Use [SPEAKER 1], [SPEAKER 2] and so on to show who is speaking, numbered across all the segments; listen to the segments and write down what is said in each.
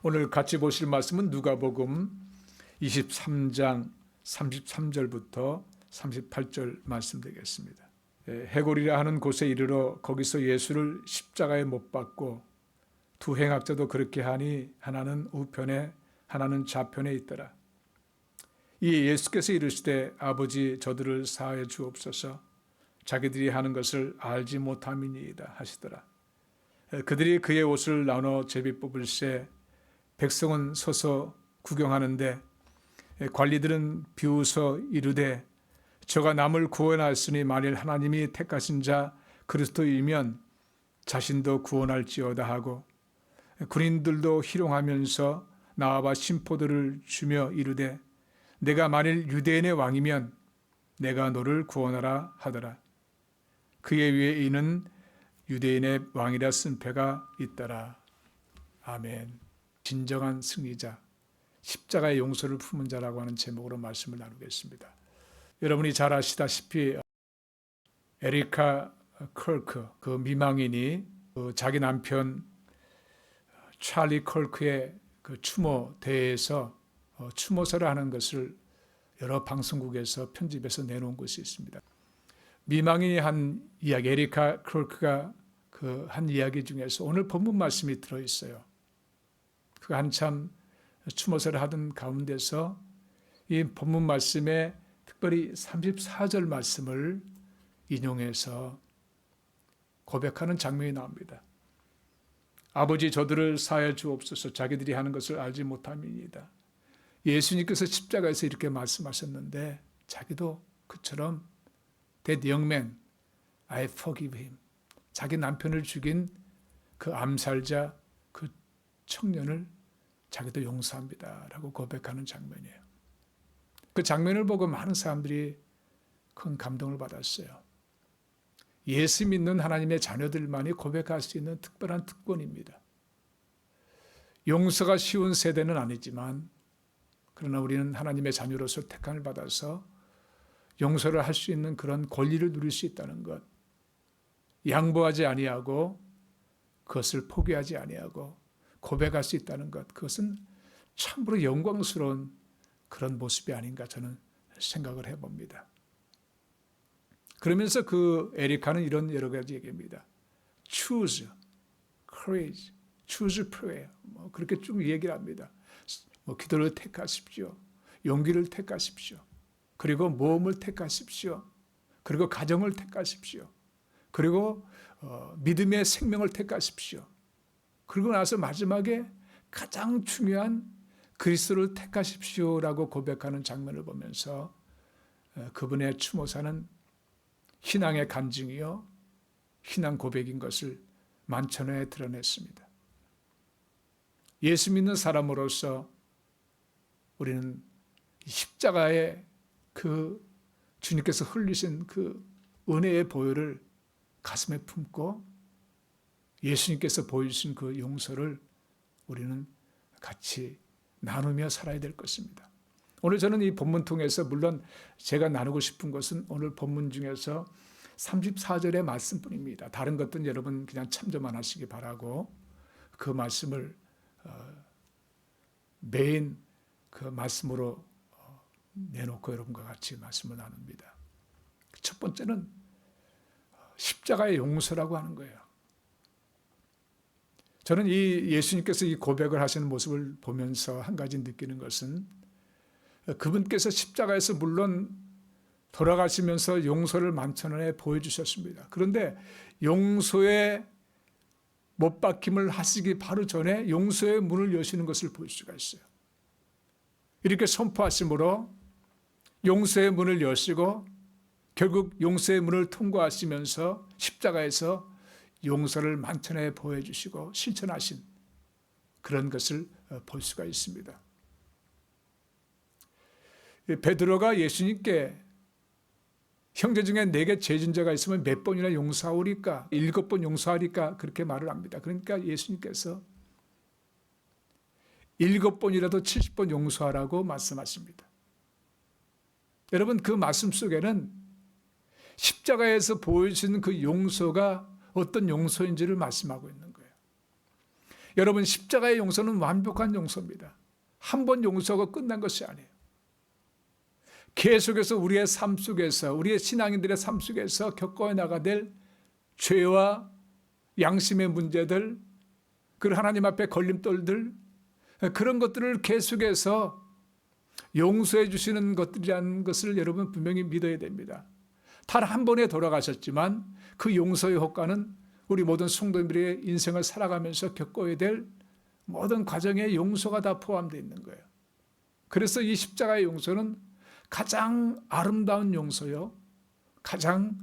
[SPEAKER 1] 오늘 같이 보실 말씀은 누가복음 23장 33절부터 38절 말씀 되겠습니다. 해골이라 하는 곳에 이르러 거기서 예수를 십자가에 못 박고 두 행악자도 그렇게 하니 하나는 우편에 하나는 좌편에 있더라. 이 예수께서 이르시되 아버지 저들을 사하여 주옵소서 자기들이 하는 것을 알지 못함이니이다 하시더라. 그들이 그의 옷을 나눠 제비 뽑을새 백성은 서서 구경하는데 관리들은 비웃어 이르되 저가 남을 구원하였으니 만일 하나님이 택하신 자 그리스도이면 자신도 구원할지어다 하고 군인들도 희롱하면서 나와봐 심포도를 주며 이르되 내가 만일 유대인의 왕이면 내가 너를 구원하라 하더라. 그의 위에 이는 유대인의 왕이라 쓴 패가 있더라. 아멘. 진정한 승리자, 십자가의 용서를 품은 자라고 하는 제목으로 말씀을 나누겠습니다. 여러분이 잘 아시다시피 에리카 컬크, 그 미망인이 자기 남편 찰리 컬크의 그 추모 대회에서 추모사를 하는 것을 여러 방송국에서 편집해서 내놓은 것이 있습니다. 미망인이 한 이야기, 에리카 컬크가 그 한 이야기 중에서 오늘 본문 말씀이 들어있어요. 그 한참 추모사를 하던 가운데서 이 본문 말씀에 특별히 34절 말씀을 인용해서 고백하는 장면이 나옵니다. 아버지 저들을 사하여 주옵소서 자기들이 하는 것을 알지 못함이니이다. 예수님께서 십자가에서 이렇게 말씀하셨는데 자기도 그처럼 That young man, I forgive him. 자기 남편을 죽인 그 암살자 그 청년을 자기도 용서합니다 라고 고백하는 장면이에요. 그 장면을 보고 많은 사람들이 큰 감동을 받았어요. 예수 믿는 하나님의 자녀들만이 고백할 수 있는 특별한 특권입니다. 용서가 쉬운 세대는 아니지만 그러나 우리는 하나님의 자녀로서 택함을 받아서 용서를 할 수 있는 그런 권리를 누릴 수 있다는 것, 양보하지 아니하고 그것을 포기하지 아니하고 고백할 수 있다는 것, 그것은 참으로 영광스러운 그런 모습이 아닌가 저는 생각을 해봅니다. 그러면서 그 에리카는 이런 여러 가지 얘기입니다. Choose courage, choose prayer. 그렇게 쭉 얘기를 합니다. 기도를 택하십시오. 용기를 택하십시오. 그리고 모험을 택하십시오. 그리고 가정을 택하십시오. 그리고 믿음의 생명을 택하십시오. 그리고 나서 마지막에 가장 중요한 그리스도를 택하십시오라고 고백하는 장면을 보면서 그분의 추모사는 신앙의 간증이요 신앙 고백인 것을 만천하에 드러냈습니다. 예수 믿는 사람으로서 우리는 십자가의 그 주님께서 흘리신 그 은혜의 보혈을 가슴에 품고 예수님께서 보여주신 그 용서를 우리는 같이 나누며 살아야 될 것입니다. 오늘 저는 이 본문 통해서 물론 제가 나누고 싶은 것은 오늘 본문 중에서 34절의 말씀뿐입니다. 다른 것들은 여러분 그냥 참조만 하시기 바라고 그 말씀을 메인 그 말씀으로 내놓고 여러분과 같이 말씀을 나눕니다. 첫 번째는 십자가의 용서라고 하는 거예요. 저는 이 예수님께서 이 고백을 하시는 모습을 보면서 한 가지 느끼는 것은 그분께서 십자가에서 물론 돌아가시면서 용서를 만천하에 보여주셨습니다. 그런데 용서의 못 박힘을 하시기 바로 전에 용서의 문을 여시는 것을 볼 수가 있어요. 이렇게 선포하심으로 용서의 문을 여시고 결국 용서의 문을 통과하시면서 십자가에서 용서를 만천하에 보여주시고 실천하신 그런 것을 볼 수가 있습니다. 베드로가 예수님께 형제 중에 내게 죄진 자가 있으면 몇 번이나 용서하오리까? 7번 용서하리까? 그렇게 말을 합니다. 그러니까 예수님께서 7번이라도 70번 용서하라고 말씀하십니다. 여러분 그 말씀 속에는 십자가에서 보여주신 그 용서가 어떤 용서인지를 말씀하고 있는 거예요. 여러분, 십자가의 용서는 완벽한 용서입니다. 한 번 용서하고 끝난 것이 아니에요. 계속해서 우리의 삶 속에서, 우리의 신앙인들의 삶 속에서 겪어야 나가야 될 죄와 양심의 문제들, 그리고 하나님 앞에 걸림돌들, 그런 것들을 계속해서 용서해 주시는 것들이라는 것을 여러분 분명히 믿어야 됩니다. 단 한 번에 돌아가셨지만 그 용서의 효과는 우리 모든 성도님들의 인생을 살아가면서 겪어야 될 모든 과정에 용서가 다 포함되어 있는 거예요. 그래서 이 십자가의 용서는 가장 아름다운 용서요, 가장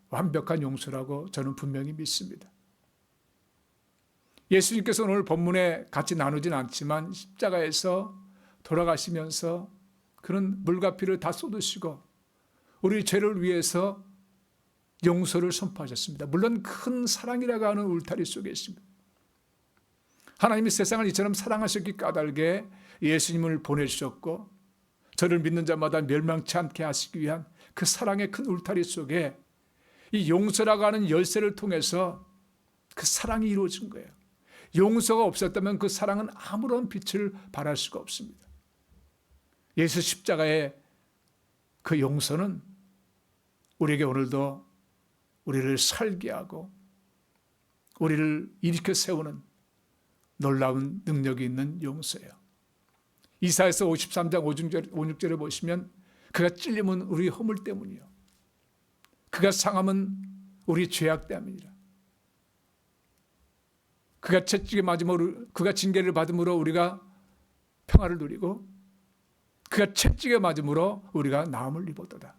[SPEAKER 1] 완벽한 용서라고 저는 분명히 믿습니다. 예수님께서 오늘 본문에 같이 나누진 않지만 십자가에서 돌아가시면서 그런 물과 피를 다 쏟으시고 우리 죄를 위해서 용서를 선포하셨습니다. 물론 큰 사랑이라고 하는 울타리 속에 있습니다. 하나님이 세상을 이처럼 사랑하셨기 까닭에 예수님을 보내주셨고 저를 믿는 자마다 멸망치 않게 하시기 위한 그 사랑의 큰 울타리 속에 이 용서라고 하는 열쇠를 통해서 그 사랑이 이루어진 거예요. 용서가 없었다면 그 사랑은 아무런 빛을 발할 수가 없습니다. 예수 십자가의 그 용서는 우리에게 오늘도 우리를 설계하고 우리를 일으켜 세우는 놀라운 능력이 있는 용서예요. 이사야서 53장 5절에 보시면 그가 찔림은 우리 허물 때문이요, 그가 상함은 우리 죄악 때문이라. 그가 채찍에 맞음으로, 그가 징계를 받음으로 우리가 평화를 누리고 그가 채찍에 맞음으로 우리가 나음을 입었도다.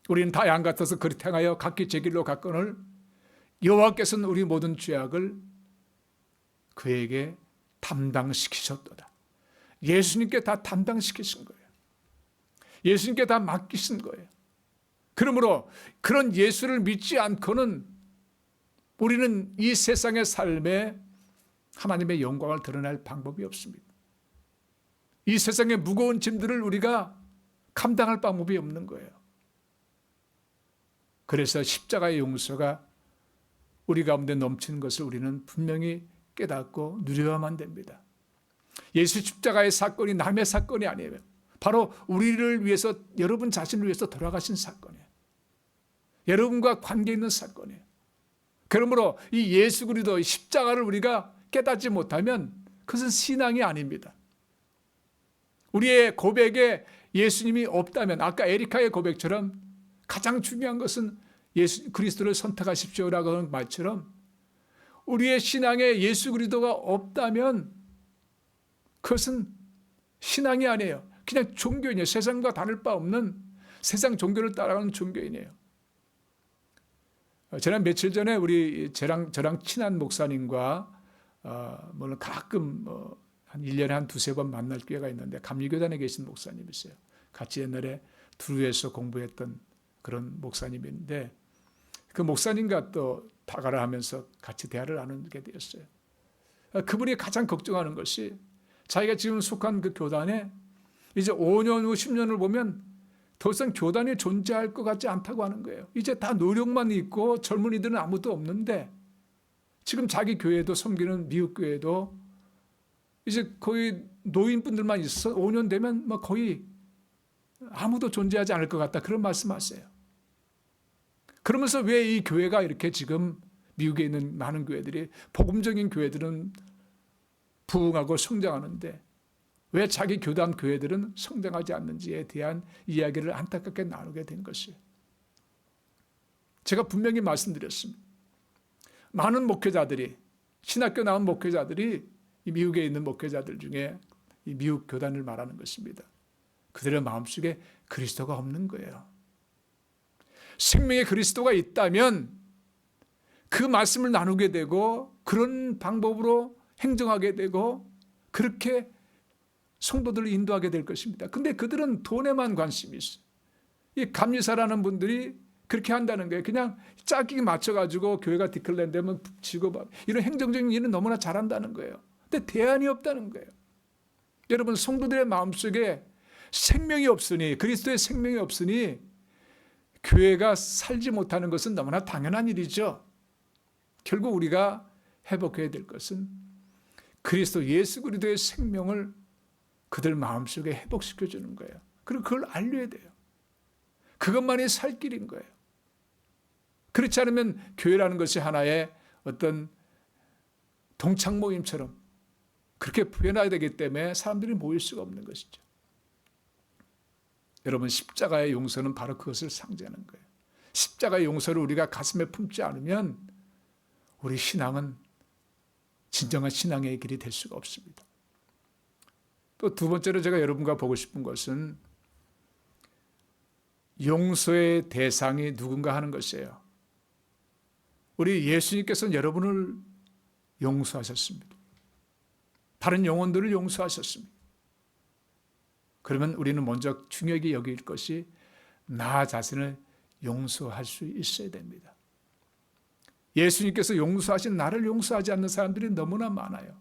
[SPEAKER 1] 우리는 다 양 같아서 그렇게 행하여 각기 제 길로 갔거늘 여호와께서는 우리 모든 죄악을 그에게 담당시키셨도다. 예수님께 다 담당시키신 거예요. 예수님께 다 맡기신 거예요. 그러므로 그런 예수를 믿지 않고는 우리는 이 세상의 삶에 하나님의 영광을 드러낼 방법이 없습니다. 이 세상의 무거운 짐들을 우리가 감당할 방법이 없는 거예요. 그래서 십자가의 용서가 우리 가운데 넘치는 것을 우리는 분명히 깨닫고 누려야만 됩니다. 예수 십자가의 사건이 남의 사건이 아니에요. 바로 우리를 위해서, 여러분 자신을 위해서 돌아가신 사건이에요. 여러분과 관계 있는 사건이에요. 그러므로 이 예수 그리스도 십자가를 우리가 깨닫지 못하면 그것은 신앙이 아닙니다. 우리의 고백에 예수님이 없다면 아까 에리카의 고백처럼 가장 중요한 것은 예수 그리스도를 선택하십시오라고 하는 말처럼 우리의 신앙에 예수 그리스도가 없다면 그것은 신앙이 아니에요. 그냥 종교인이에요. 세상과 다를 바 없는 세상 종교를 따라가는 종교인이에요. 지난 며칠 전에 우리 저랑 친한 목사님과 물론 가끔 한 1년에 한 두세 번 만날 기회가 있는데 감리교단에 계신 목사님이세요. 같이 옛날에 두루에서 공부했던 그런 목사님인데 그 목사님과 또 다가를 하면서 같이 대화를 나누게 되었어요. 그분이 가장 걱정하는 것이 자기가 지금 속한 그 교단에 이제 5년 후 10년을 보면 더 이상 교단이 존재할 것 같지 않다고 하는 거예요. 이제 다 노력만 있고 젊은이들은 아무도 없는데 지금 자기 교회도 섬기는 미국 교회도 이제 거의 노인분들만 있어 5년 되면 뭐 거의 아무도 존재하지 않을 것 같다, 그런 말씀하세요. 그러면서 왜 이 교회가 이렇게 지금 미국에 있는 많은 교회들이, 복음적인 교회들은 부흥하고 성장하는데 왜 자기 교단 교회들은 성장하지 않는지에 대한 이야기를 안타깝게 나누게 된 것이에요. 제가 분명히 말씀드렸습니다. 많은 목회자들이, 신학교 나온 목회자들이 이 미국에 있는 목회자들 중에 이 미국 교단을 말하는 것입니다. 그들의 마음속에 그리스도가 없는 거예요. 생명의 그리스도가 있다면 그 말씀을 나누게 되고 그런 방법으로 행정하게 되고 그렇게 성도들을 인도하게 될 것입니다. 근데 그들은 돈에만 관심이 있어요. 이 감리사라는 분들이 그렇게 한다는 거예요. 그냥 짝이 맞춰가지고 교회가 디클레인 되면 지고 이런 행정적인 일은 너무나 잘한다는 거예요. 근데 대안이 없다는 거예요. 여러분, 성도들의 마음속에 생명이 없으니, 그리스도의 생명이 없으니 교회가 살지 못하는 것은 너무나 당연한 일이죠. 결국 우리가 회복해야 될 것은 그리스도 예수 그리스도의 생명을 그들 마음속에 회복시켜 주는 거예요. 그리고 그걸 알려야 돼요. 그것만이 살 길인 거예요. 그렇지 않으면 교회라는 것이 하나의 어떤 동창 모임처럼 그렇게 변화해야 되기 때문에 사람들이 모일 수가 없는 것이죠. 여러분, 십자가의 용서는 바로 그것을 상징하는 거예요. 십자가의 용서를 우리가 가슴에 품지 않으면 우리 신앙은 진정한 신앙의 길이 될 수가 없습니다. 또 두 번째로 제가 여러분과 보고 싶은 것은 용서의 대상이 누군가 하는 것이에요. 우리 예수님께서는 여러분을 용서하셨습니다. 다른 영혼들을 용서하셨습니다. 그러면 우리는 먼저 중요하게 여길 것이 나 자신을 용서할 수 있어야 됩니다. 예수님께서 용서하신 나를 용서하지 않는 사람들이 너무나 많아요.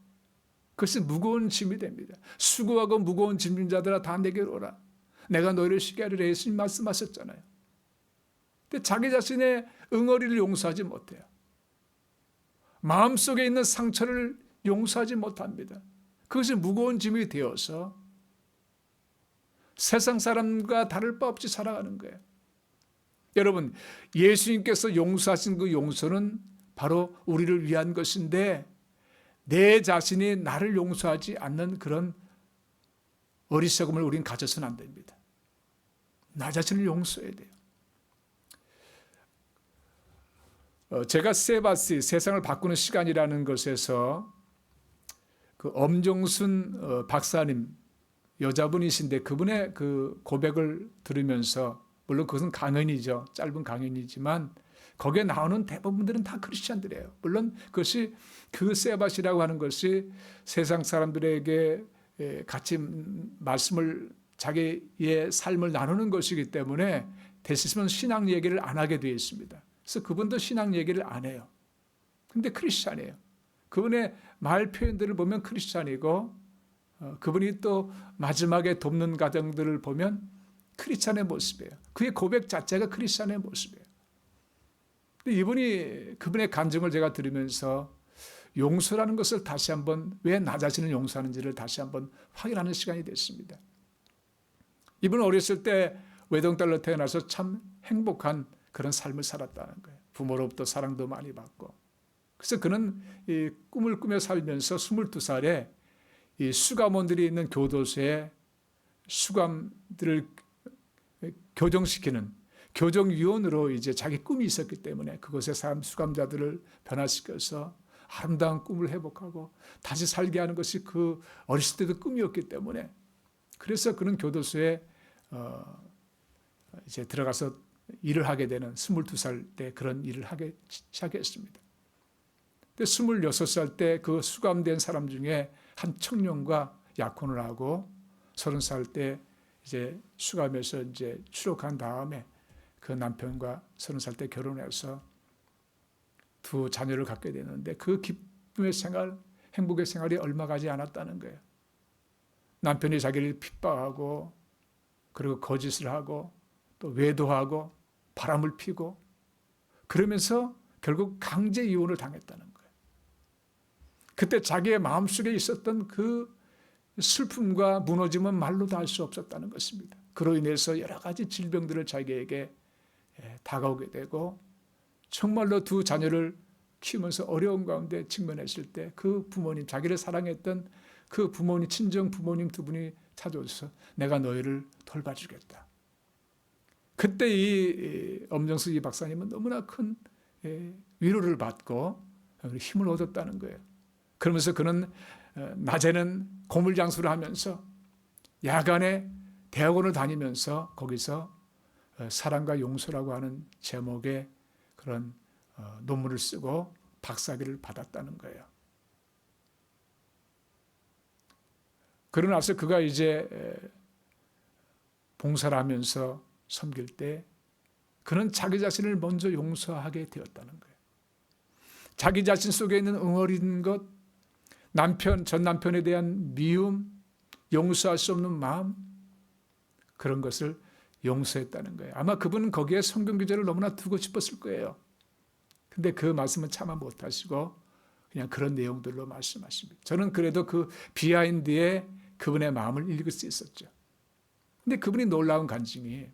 [SPEAKER 1] 그것이 무거운 짐이 됩니다. 수고하고 무거운 짐진 자들아 다 내게로 오라. 내가 너희를 쉬게 하리라 예수님 말씀하셨잖아요. 근데 자기 자신의 응어리를 용서하지 못해요. 마음속에 있는 상처를 용서하지 못합니다. 그것이 무거운 짐이 되어서 세상 사람과 다를 바 없이 살아가는 거예요. 여러분, 예수님께서 용서하신 그 용서는 바로 우리를 위한 것인데 내 자신이 나를 용서하지 않는 그런 어리석음을 우리는 가져서는 안 됩니다. 나 자신을 용서해야 돼요. 제가 세바시, 세상을 바꾸는 시간이라는 것에서 그 엄정순 박사님, 여자분이신데 그분의 그 고백을 들으면서, 물론 그것은 강연이죠. 짧은 강연이지만 거기에 나오는 대부분들은 다 크리스찬들이에요. 물론 그것이 그 세바시라고 하는 것이 세상 사람들에게 같이 말씀을, 자기의 삶을 나누는 것이기 때문에 대신에 신앙 얘기를 안 하게 되어 있습니다. 그래서 그분도 신앙 얘기를 안 해요. 근데 크리스찬이에요. 그분의 말 표현들을 보면 크리스찬이고, 그분이 또 마지막에 돕는 가정들을 보면 크리스찬의 모습이에요. 그의 고백 자체가 크리스찬의 모습이에요. 근데 이분이, 그분의 간증을 제가 들으면서 용서라는 것을 다시 한번, 왜 나 자신을 용서하는지를 다시 한번 확인하는 시간이 됐습니다. 이분은 어렸을 때 외동딸로 태어나서 참 행복한 그런 삶을 살았다는 거예요. 부모로부터 사랑도 많이 받고. 그래서 그는 이 꿈을 꾸며 살면서 22살에 이 수감원들이 있는 교도소에 수감들을 교정시키는 교정위원으로 이제 자기 꿈이 있었기 때문에 그곳에 사람 수감자들을 변화시켜서 아름다운 꿈을 회복하고 다시 살게 하는 것이 그 어렸을 때도 꿈이었기 때문에, 그래서 그는 교도소에 이제 들어가서 일을 하게 되는 22살 때 그런 일을 하기 시작했습니다. 근데 26살 때 그 수감된 사람 중에 한 청년과 약혼을 하고 30살 때 이제 수감에서 이제 추록한 다음에 그 남편과 30살 때 결혼해서 두 자녀를 갖게 되는데 그 기쁨의 생활, 행복의 생활이 얼마 가지 않았다는 거예요. 남편이 자기를 핍박하고 그리고 거짓을 하고 또 외도하고 바람을 피고 그러면서 결국 강제 이혼을 당했다는 거예요. 그때 자기의 마음속에 있었던 그 슬픔과 무너짐은 말로도 할 수 없었다는 것입니다. 그로 인해서 여러 가지 질병들을 자기에게 다가오게 되고 정말로 두 자녀를 키우면서 어려운 가운데 직면했을 때 그 부모님, 자기를 사랑했던 그 부모님, 친정 부모님 두 분이 찾아오셔서 내가 너희를 돌봐주겠다. 그때 이 엄정수 이 박사님은 너무나 큰 위로를 받고 힘을 얻었다는 거예요. 그러면서 그는 낮에는 고물장수를 하면서 야간에 대학원을 다니면서 거기서 사랑과 용서라고 하는 제목의 그런 논문을 쓰고 박사학위를 받았다는 거예요. 그러고 나서 그가 이제 봉사를 하면서 섬길 때 그는 자기 자신을 먼저 용서하게 되었다는 거예요. 자기 자신 속에 있는 응어린 것, 전 남편에 대한 미움, 용서할 수 없는 마음, 그런 것을 용서했다는 거예요. 아마 그분은 거기에 성경 구절을 너무나 두고 싶었을 거예요. 근데 그 말씀은 참아 못하시고 그냥 그런 내용들로 말씀하십니다. 저는 그래도 그 비하인드에 그분의 마음을 읽을 수 있었죠. 근데 그분이 놀라운 간증이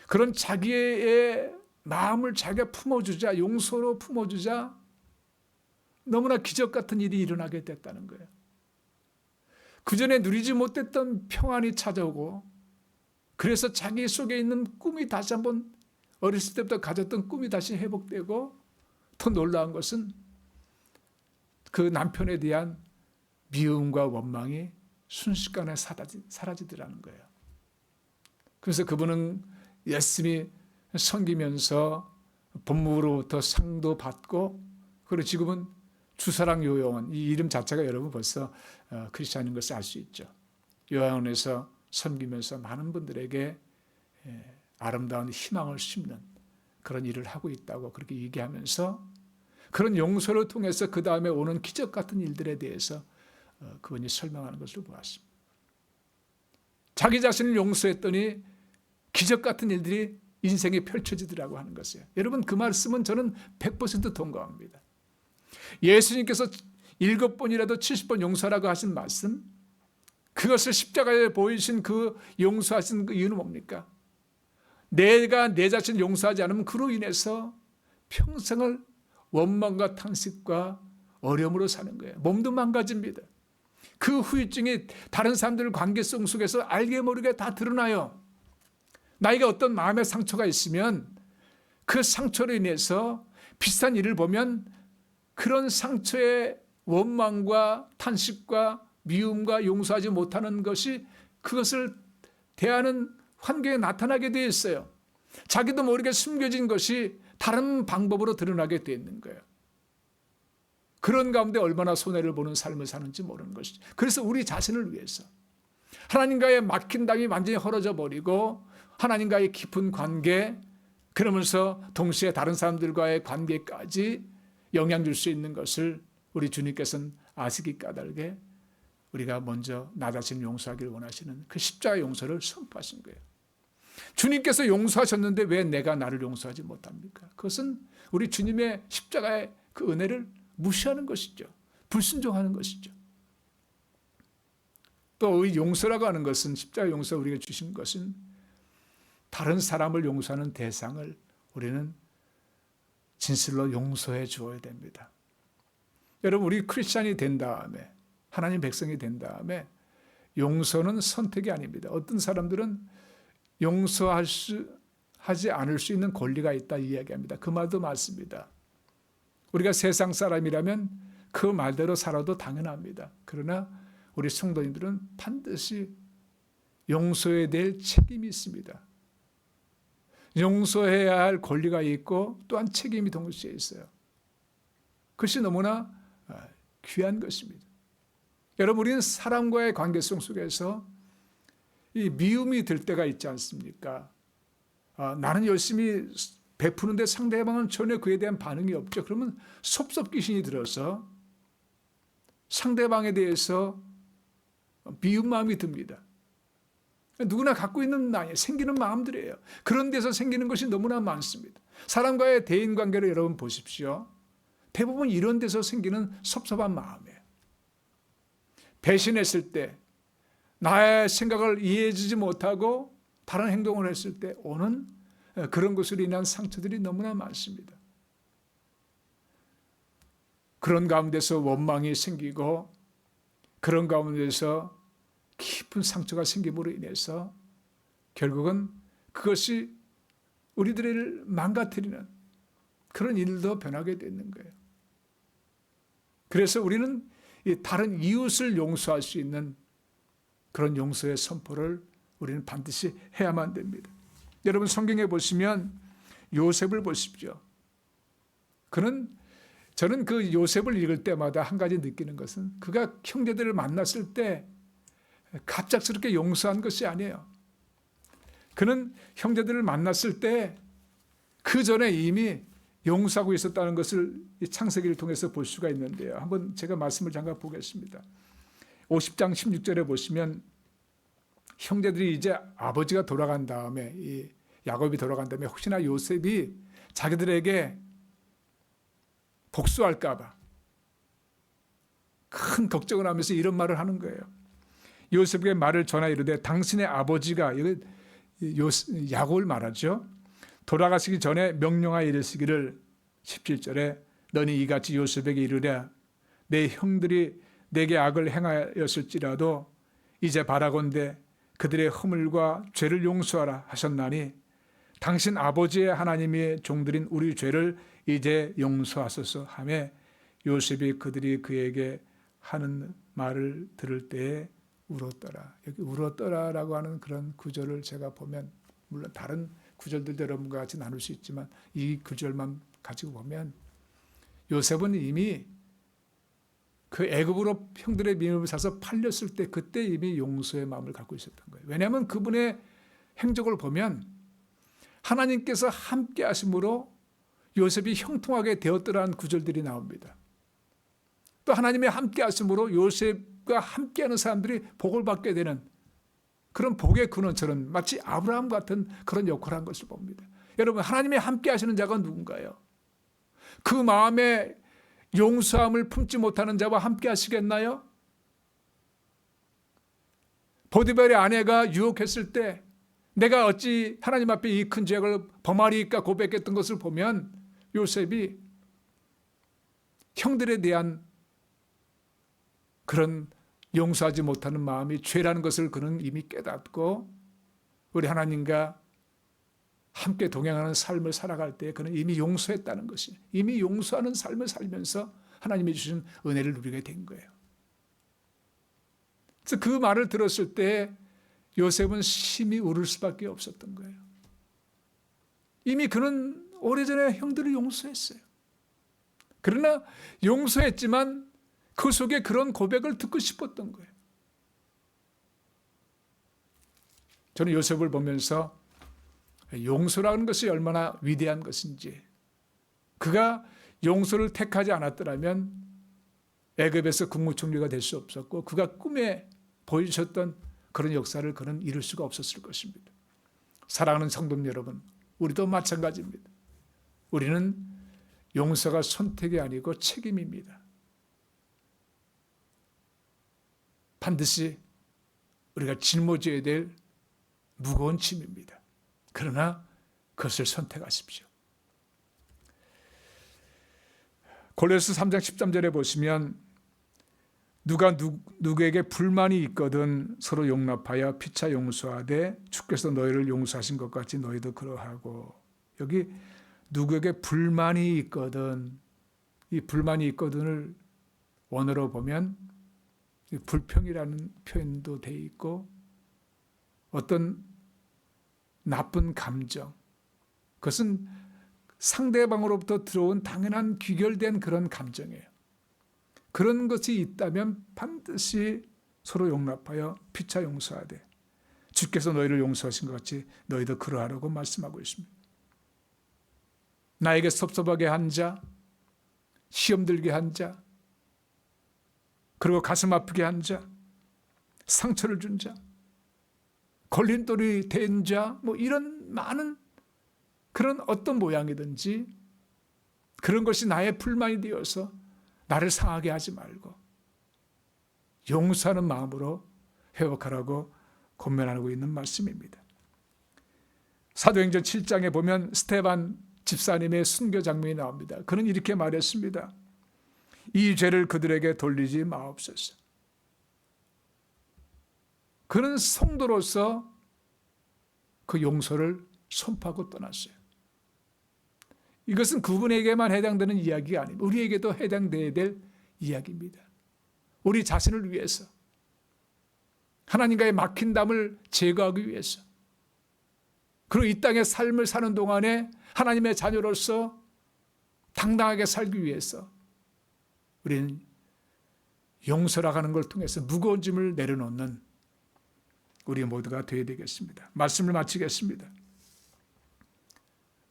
[SPEAKER 1] 그런 자기의 마음을 자기가 품어주자, 용서로 품어주자 너무나 기적 같은 일이 일어나게 됐다는 거예요. 그전에 누리지 못했던 평안이 찾아오고 그래서 자기 속에 있는 꿈이 다시 한번 어렸을 때부터 가졌던 꿈이 다시 회복되고 더 놀라운 것은 그 남편에 대한 미움과 원망이 순식간에 사라지더라는 거예요. 그래서 그분은 열심히 섬기면서 법무부로부터 상도 받고 그리고 지금은 주사랑 요양원, 이 이름 자체가 여러분 벌써 크리스찬인 것을 알 수 있죠. 요양원에서 섬기면서 많은 분들에게 아름다운 희망을 심는 그런 일을 하고 있다고 그렇게 얘기하면서 그런 용서를 통해서 그 다음에 오는 기적 같은 일들에 대해서 그분이 설명하는 것을 보았습니다. 자기 자신을 용서했더니 기적 같은 일들이 인생에 펼쳐지더라고 하는 것이에요. 여러분 그 말씀은 저는 100% 동감합니다. 예수님께서 7번이라도 70번 용서라고 하신 말씀, 그것을 십자가에 보이신 그 용서하신 그 이유는 뭡니까? 내가 내 자신을 용서하지 않으면 그로 인해서 평생을 원망과 탄식과 어려움으로 사는 거예요. 몸도 망가집니다. 그 후유증이 다른 사람들 관계성 속에서 알게 모르게 다 드러나요. 나에게 어떤 마음의 상처가 있으면 그 상처로 인해서 비슷한 일을 보면 그런 상처의 원망과 탄식과 미움과 용서하지 못하는 것이 그것을 대하는 환경에 나타나게 되어 있어요. 자기도 모르게 숨겨진 것이 다른 방법으로 드러나게 되어 있는 거예요. 그런 가운데 얼마나 손해를 보는 삶을 사는지 모르는 것이죠. 그래서 우리 자신을 위해서 하나님과의 막힌 땅이 완전히 헐어져 버리고 하나님과의 깊은 관계, 그러면서 동시에 다른 사람들과의 관계까지 영향 줄 수 있는 것을 우리 주님께서는 아시기 까닭에 우리가 먼저 나 자신을 용서하기를 원하시는 그 십자가 용서를 선포하신 거예요. 주님께서 용서하셨는데 왜 내가 나를 용서하지 못합니까? 그것은 우리 주님의 십자가의 그 은혜를 무시하는 것이죠. 불순종하는 것이죠. 또 이 용서라고 하는 것은, 십자가 용서 우리가 주신 것은 다른 사람을 용서하는 대상을 우리는 진실로 용서해 주어야 됩니다. 여러분, 우리 크리스찬이 된 다음에, 하나님 백성이 된 다음에 용서는 선택이 아닙니다. 어떤 사람들은 용서하지 않을 수 있는 권리가 있다 이야기합니다. 그 말도 맞습니다. 우리가 세상 사람이라면 그 말대로 살아도 당연합니다. 그러나 우리 성도님들은 반드시 용서해야 될 책임이 있습니다. 용서해야 할 권리가 있고 또한 책임이 동시에 있어요. 그것이 너무나 귀한 것입니다. 여러분, 우리는 사람과의 관계성 속에서 이 미움이 들 때가 있지 않습니까? 나는 열심히 베푸는데 상대방은 전혀 그에 대한 반응이 없죠. 그러면 섭섭귀신이 들어서 상대방에 대해서 미움 마음이 듭니다. 누구나 갖고 있는 생기는 마음들이에요. 그런 데서 생기는 것이 너무나 많습니다. 사람과의 대인관계를 여러분 보십시오. 대부분 이런 데서 생기는 섭섭한 마음이에요. 배신했을 때, 나의 생각을 이해해주지 못하고 다른 행동을 했을 때 오는 그런 것으로 인한 상처들이 너무나 많습니다. 그런 가운데서 원망이 생기고 그런 가운데서 깊은 상처가 생김으로 인해서 결국은 그것이 우리들을 망가뜨리는 그런 일도 변하게 되는 거예요. 그래서 우리는 다른 이웃을 용서할 수 있는 그런 용서의 선포를 우리는 반드시 해야만 됩니다. 여러분, 성경에 보시면 요셉을 보십시오. 저는 그 요셉을 읽을 때마다 한 가지 느끼는 것은 그가 형제들을 만났을 때 갑작스럽게 용서한 것이 아니에요. 그는 형제들을 만났을 때 그 전에 이미 용서하고 있었다는 것을 창세기를 통해서 볼 수가 있는데요. 한번 제가 말씀을 잠깐 보겠습니다. 50장 16절에 보시면 형제들이 이제 아버지가 돌아간 다음에, 이 야곱이 돌아간 다음에 혹시나 요셉이 자기들에게 복수할까 봐, 큰 걱정을 하면서 이런 말을 하는 거예요. 요셉에게 말을 전하 이르되 당신의 아버지가, 야곱을 말하죠. 돌아가시기 전에 명령하여 이르시기를 17절에 너니 이같이 요셉에게 이르되 내 형들이 내게 악을 행하였을지라도 이제 바라건대 그들의 허물과 죄를 용서하라 하셨나니 당신 아버지의 하나님의 종들인 우리 죄를 이제 용서하소서 하며 요셉이 그들이 그에게 하는 말을 들을 때에 울었더라. 여기 울었더라라고 하는 그런 구절을 제가 보면, 물론 다른 구절들도 여러분과 같이 나눌 수 있지만 이 구절만 가지고 보면 요셉은 이미 그 애굽으로 형들의 미움을 사서 팔렸을 때 그때 이미 용서의 마음을 갖고 있었던 거예요. 왜냐하면 그분의 행적을 보면 하나님께서 함께 하심으로 요셉이 형통하게 되었더라는 구절들이 나옵니다. 또 하나님의 함께 하심으로 요셉과 함께하는 사람들이 복을 받게 되는 그런 복의 근원처럼 마치 아브라함 같은 그런 역할을 한 것을 봅니다. 여러분, 하나님의 함께 하시는 자가 누군가요? 그 마음에 용서함을 품지 못하는 자와 함께 하시겠나요? 보디발의 아내가 유혹했을 때 내가 어찌 하나님 앞에 이 큰 죄악을 범하리까 고백했던 것을 보면 요셉이 형들에 대한 그런 용서하지 못하는 마음이 죄라는 것을 그는 이미 깨닫고 우리 하나님과 함께 동행하는 삶을 살아갈 때 그는 이미 용서했다는 것이, 이미 용서하는 삶을 살면서 하나님이 주신 은혜를 누리게 된 거예요. 그래서 그 말을 들었을 때 요셉은 심히 울을 수밖에 없었던 거예요. 이미 그는 오래전에 형들을 용서했어요. 그러나 용서했지만 그 속에 그런 고백을 듣고 싶었던 거예요. 저는 요셉을 보면서 용서라는 것이 얼마나 위대한 것인지, 그가 용서를 택하지 않았더라면 애굽에서 국무총리가 될 수 없었고 그가 꿈에 보여주셨던 그런 역사를 그는 이룰 수가 없었을 것입니다. 사랑하는 성도 여러분, 우리도 마찬가지입니다. 우리는 용서가 선택이 아니고 책임입니다. 반드시 우리가 짊어져야 될 무거운 짐입니다. 그러나 그것을 선택하십시오. 골로새 3장 13절에 보시면 누가 누구에게 불만이 있거든 서로 용납하여 피차 용서하되 주께서 너희를 용서하신 것 같이 너희도 그러하고, 여기 누구에게 불만이 있거든, 이 불만이 있거든을 원어로 보면 불평이라는 표현도 돼 있고 어떤 나쁜 감정, 그것은 상대방으로부터 들어온 당연한 귀결된 그런 감정이에요. 그런 것이 있다면 반드시 서로 용납하여 피차 용서하되 주께서 너희를 용서하신 것 같이 너희도 그러하라고 말씀하고 있습니다. 나에게 섭섭하게 한 자, 시험 들게 한 자, 그리고 가슴 아프게 한 자, 상처를 준 자, 걸림돌이 된 자, 이런 많은 그런 어떤 모양이든지 그런 것이 나의 불만이 되어서 나를 상하게 하지 말고 용서하는 마음으로 회복하라고 권면하고 있는 말씀입니다. 사도행전 7장에 보면 스데반 집사님의 순교 장면이 나옵니다. 그는 이렇게 말했습니다. 이 죄를 그들에게 돌리지 마옵소서. 그는 성도로서 그 용서를 선포하고 떠났어요. 이것은 그분에게만 해당되는 이야기가 아닙니다. 우리에게도 해당되어야 될 이야기입니다. 우리 자신을 위해서, 하나님과의 막힌 담을 제거하기 위해서, 그리고 이 땅의 삶을 사는 동안에 하나님의 자녀로서 당당하게 살기 위해서 우리는 용서라고 하는 걸 통해서 무거운 짐을 내려놓는 우리 모두가 되어야 되겠습니다. 말씀을 마치겠습니다.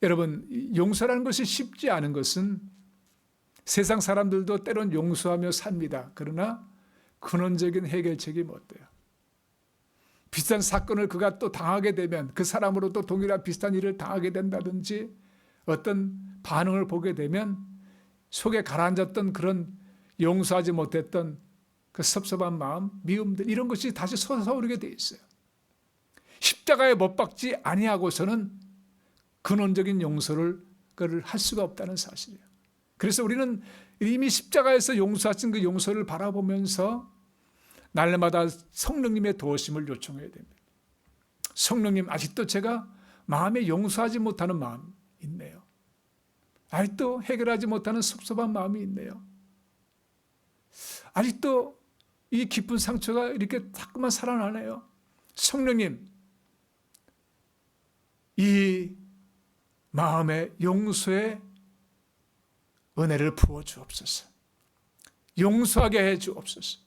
[SPEAKER 1] 여러분, 용서라는 것이 쉽지 않은 것은 세상 사람들도 때론 용서하며 삽니다. 그러나 근원적인 해결책이 어때요? 비슷한 사건을 그가 또 당하게 되면 그 사람으로 또 동일한 비슷한 일을 당하게 된다든지 어떤 반응을 보게 되면 속에 가라앉았던 그런 용서하지 못했던 그 섭섭한 마음, 미움들 이런 것이 다시 솟아오르게 돼 있어요. 십자가에 못 박지 아니하고서는 근원적인 용서를 할 수가 없다는 사실이에요. 그래서 우리는 이미 십자가에서 용서하신 그 용서를 바라보면서 날마다 성령님의 도우심을 요청해야 됩니다. 성령님, 아직도 제가 마음에 용서하지 못하는 마음이 있네요. 아직도 해결하지 못하는 섭섭한 마음이 있네요. 아직도 이 깊은 상처가 이렇게 자꾸만 살아나네요. 성령님, 이 마음의 용서의 은혜를 부어 주옵소서. 용서하게 해 주옵소서.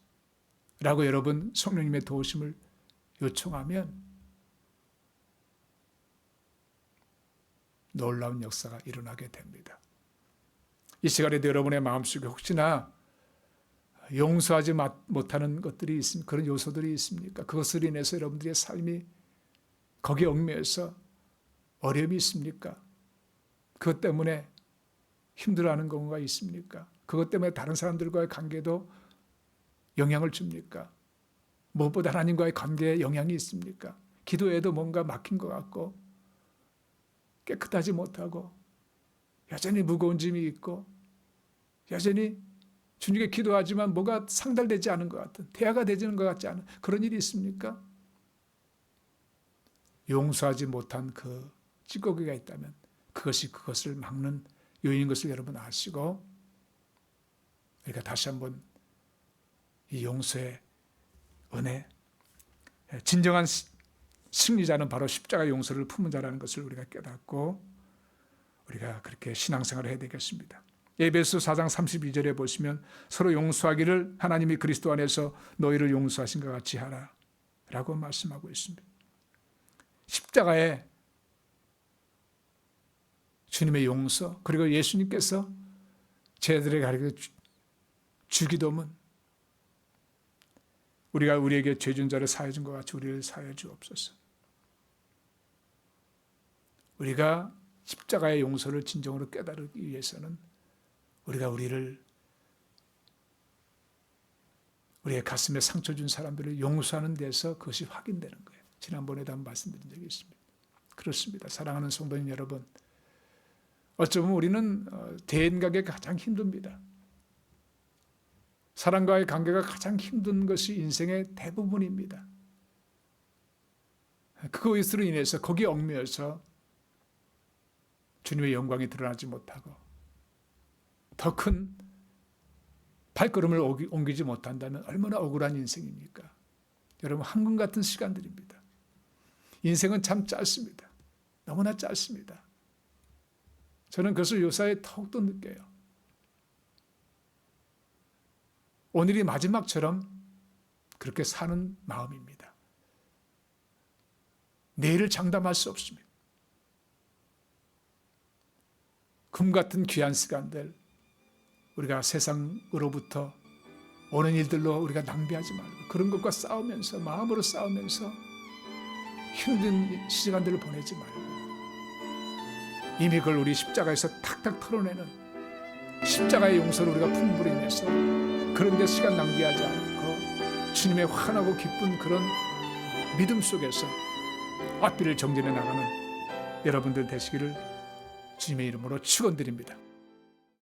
[SPEAKER 1] 라고 여러분 성령님의 도우심을 요청하면 놀라운 역사가 일어나게 됩니다. 이 시간에도 여러분의 마음속에 혹시나 용서하지 못하는 것들이 있습니까? 그런 요소들이 있습니까? 그것으로 인해서 여러분들의 삶이 거기에 얽매여서 어려움이 있습니까? 그것 때문에 힘들어하는 경우가 있습니까? 그것 때문에 다른 사람들과의 관계도 영향을 줍니까? 무엇보다 하나님과의 관계에 영향이 있습니까? 기도에도 뭔가 막힌 것 같고 깨끗하지 못하고 여전히 무거운 짐이 있고 여전히 주님께 기도하지만 뭐가 상달되지 않은 것 같은, 대화가 되지는 것 같지 않은 그런 일이 있습니까? 용서하지 못한 그 찌꺼기가 있다면 그것이 그것을 막는 요인인 것을 여러분 아시고, 그러니까 다시 한번 이 용서의 은혜, 진정한 승리자는 바로 십자가 용서를 품은 자라는 것을 우리가 깨닫고 우리가 그렇게 신앙생활을 해야 되겠습니다. 에베소 4장 32절에 보시면 서로 용서하기를 하나님이 그리스도 안에서 너희를 용서하신 것 같이 하라 라고 말씀하고 있습니다. 십자가에 주님의 용서, 그리고 예수님께서 제자들에게 가르쳐 주기도문, 우리가 우리에게 죄진 자를 사하여 준 것 같이 우리를 사하여 주옵소서. 우리가 십자가의 용서를 진정으로 깨달기 위해서는 우리가 우리의 가슴에 상처 준 사람들을 용서하는 데서 그것이 확인되는 거예요. 지난번에도 한번 말씀드린 적이 있습니다. 그렇습니다. 사랑하는 성도님 여러분, 어쩌면 우리는 대인관계가 가장 힘듭니다. 사람과의 관계가 가장 힘든 것이 인생의 대부분입니다. 그것으로 인해서 거기에 얽매여서 주님의 영광이 드러나지 못하고 더 큰 발걸음을 옮기지 못한다면 얼마나 억울한 인생입니까? 여러분, 황금 같은 시간들입니다. 인생은 참 짧습니다. 너무나 짧습니다. 저는 그것을 요사이 더욱더 느껴요. 오늘이 마지막처럼 그렇게 사는 마음입니다. 내일을 장담할 수 없습니다. 금 같은 귀한 시간들, 우리가 세상으로부터 오는 일들로 우리가 낭비하지 말고 그런 것과 싸우면서, 마음으로 싸우면서 힘든 시간들을 보내지 말고 이미 그걸 우리 십자가에서 탁탁 털어내는 십자가의 용서를 우리가 품음으로 인해서 그런 데 시간 낭비하지 않고 주님의 환하고 기쁜 그런 믿음 속에서 앞길을 정진해 나가는 여러분들 되시기를 주님의 이름으로 축원드립니다.